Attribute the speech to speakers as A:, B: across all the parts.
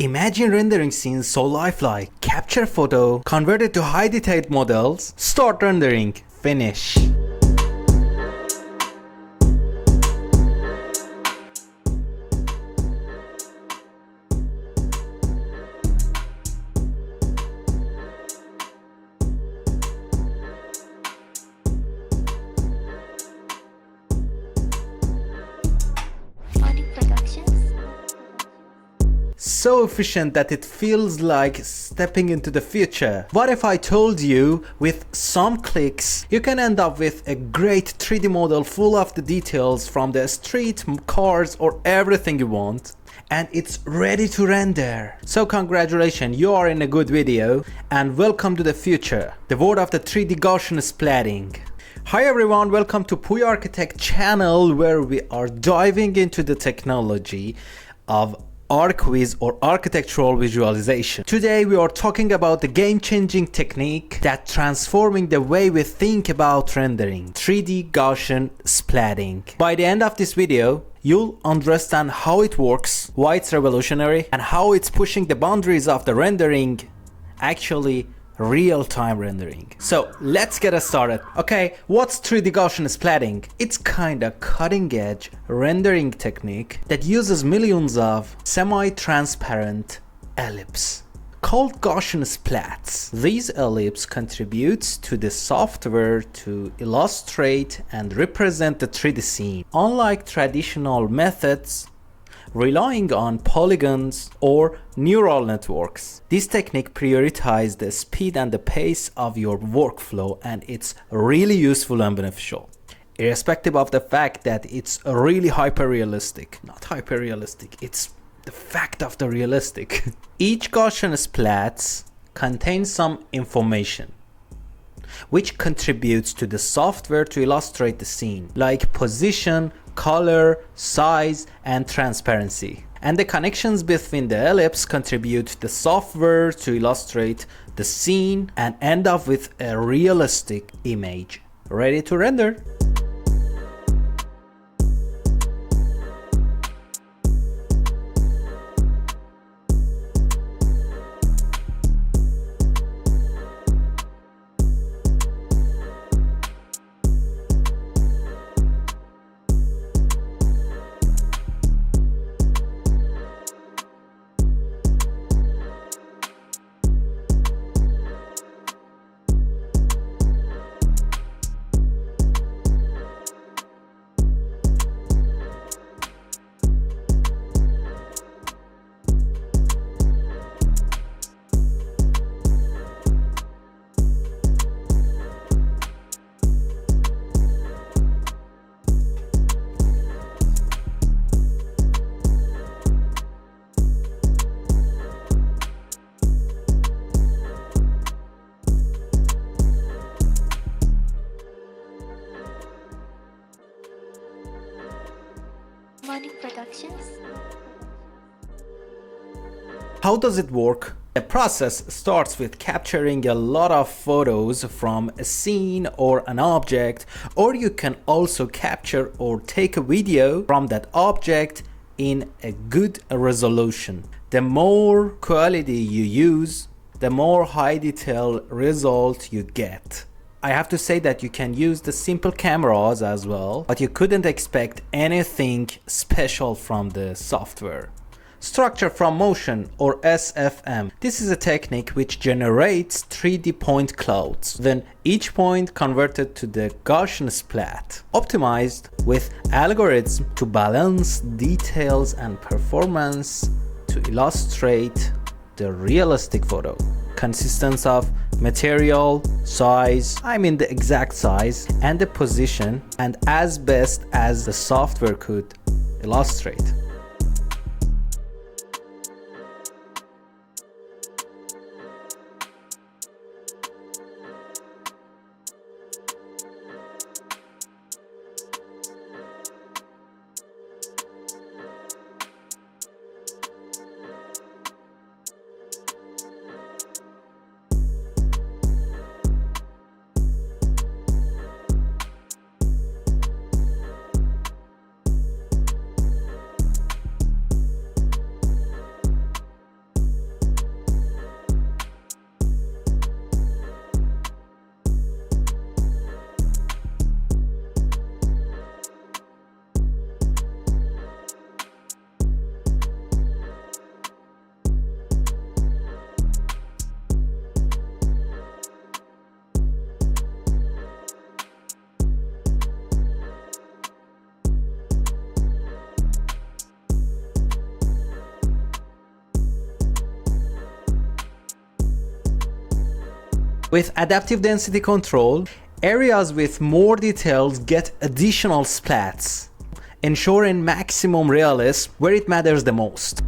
A: Imagine rendering scenes so lifelike. Capture photo, convert it to high detailed models, start rendering, finish. So efficient that it feels like stepping into the future. What if I told you with some clicks you can end up with a great 3D model full of the details from the street, cars or everything you want, and it's ready to render? So congratulations, you are in a good video and welcome to the future, the world of the 3D Gaussian Splatting. Hi everyone, welcome to Puy Architect channel, where we are diving into the technology of ArcViz or architectural visualization. Today we are talking about the game-changing technique that transforming the way we think about rendering, 3D Gaussian splatting. By the end of this video, you'll understand how it works, why it's revolutionary, and how it's pushing the boundaries of the rendering, actually real-time rendering. So let's get started. Okay, what's 3D Gaussian splatting? It's kinda cutting-edge rendering technique that uses millions of semi-transparent ellipses called Gaussian splats. These ellipses contribute to the software to illustrate and represent the 3D scene. Unlike traditional methods relying on polygons or neural networks, this technique prioritizes the speed and the pace of your workflow, and it's really useful and beneficial, irrespective of the fact that it's really hyper-realistic. Not hyper-realistic, it's the fact of the realistic. Each Gaussian splats contains some information which contributes to the software to illustrate the scene, like position, color, size, and transparency. And the connections between the ellipses contribute to the software to illustrate the scene and end up with a realistic image ready to render.
B: Productions.
A: How does it work? The process starts with capturing a lot of photos from a scene or an object, or you can also capture or take a video from that object in a good resolution. The more quality you use, the more high detail result you get. I have to say that you can use the simple cameras as well, but you couldn't expect anything special from the software. Structure from motion, or SFM. This is a technique which generates 3D point clouds, then each point converted to the Gaussian splat, optimized with algorithms to balance details and performance to illustrate the realistic photo. Consistence of material, size, the exact size, and the position, and as best as the software could illustrate. With adaptive density control, areas with more details get additional splats, ensuring maximum realism where it matters the most.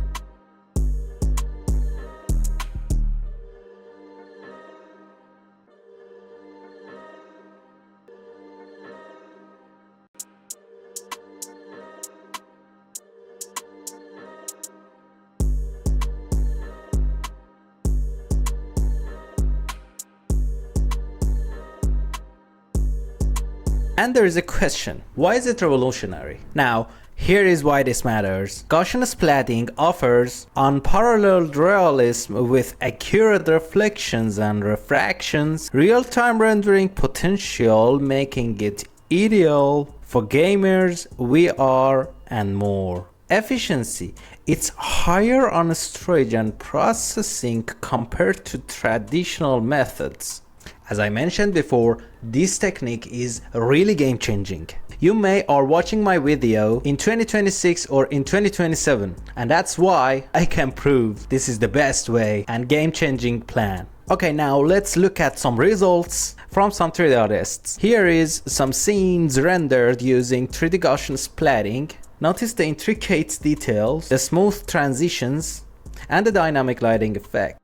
A: And there is a question, why is it revolutionary? Now, here is why this matters. Gaussian splatting offers unparalleled realism with accurate reflections and refractions, real-time rendering potential, making it ideal for gamers, VR, and more. Efficiency. It's higher on storage and processing compared to traditional methods. As I mentioned before, this technique is really game-changing. You may are watching my video in 2026 or in 2027, and that's why I can prove this is the best way and game-changing plan. Okay, now let's look at some results from some 3D artists. Here is some scenes rendered using 3D Gaussian splatting. Notice the intricate details, the smooth transitions, and the dynamic lighting effect.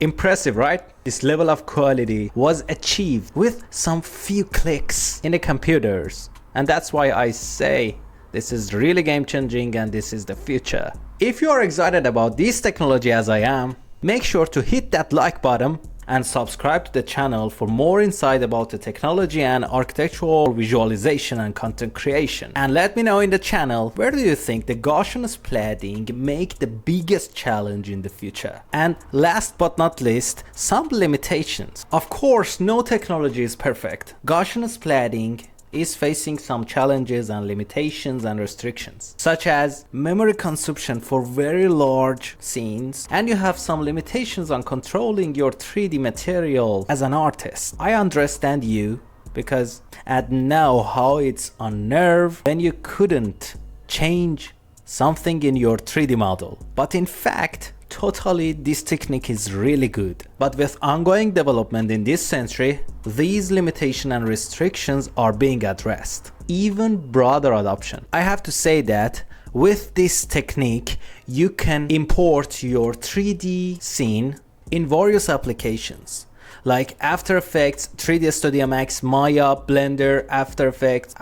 A: Impressive, right? This level of quality was achieved with some few clicks in the computers. And that's why I say this is really game changing and this is the future. If you are excited about this technology as I am, make sure to hit that like button and subscribe to the channel for more insight about the technology and architectural visualization and content creation. And let me know in the channel, where do you think the Gaussian splatting make the biggest challenge in the future? And last but not least, some limitations. Of course, no technology is perfect. Gaussian splatting is facing some challenges and limitations and restrictions, such as memory consumption for very large scenes, and you have some limitations on controlling your 3D material as an artist. I understand you, because I know how it's unnerving when you couldn't change something in your 3D model. But in fact, totally this technique is really good. But with ongoing development in this century, these limitations and restrictions are being addressed. Even broader adoption. I have to say that with this technique, you can import your 3D scene in various applications, like After Effects, 3D Studio Max, Maya, Blender, After Effects,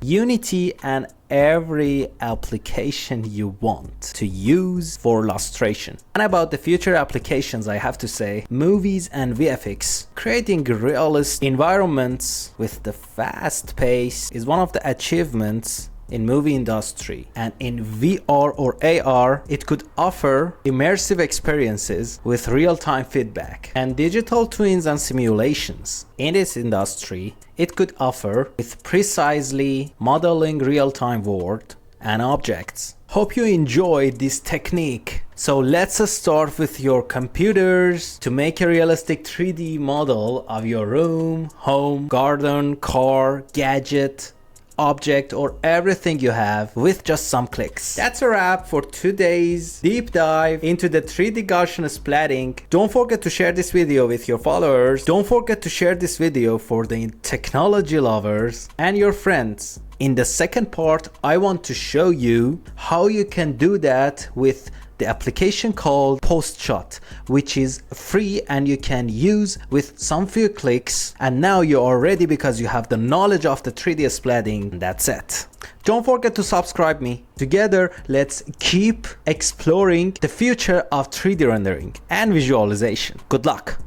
A: Unity, and every application you want to use for illustration. And about the future applications, I have to say, movies and VFX. Creating realist environments with the fast pace is one of the achievements in movie industry, and in VR or AR it could offer immersive experiences with real-time feedback and digital twins and simulations. In this industry it could offer with precisely modeling real-time world and objects. Hope you enjoyed this technique. So let's start with your computers to make a realistic 3D model of your room, home, garden, car, gadget, object, or everything you have with just some clicks. That's a wrap for today's deep dive into the 3D Gaussian splatting. Don't forget to share this video with your followers. Don't forget to share this video for the technology lovers and your friends. In the second part, I want to show you how you can do that with the application called PostShot, which is free and you can use with some few clicks, and now you are ready because you have the knowledge of the 3D splatting. That's it. Don't forget to subscribe me. Together, let's keep exploring the future of 3D rendering and visualization. Good luck.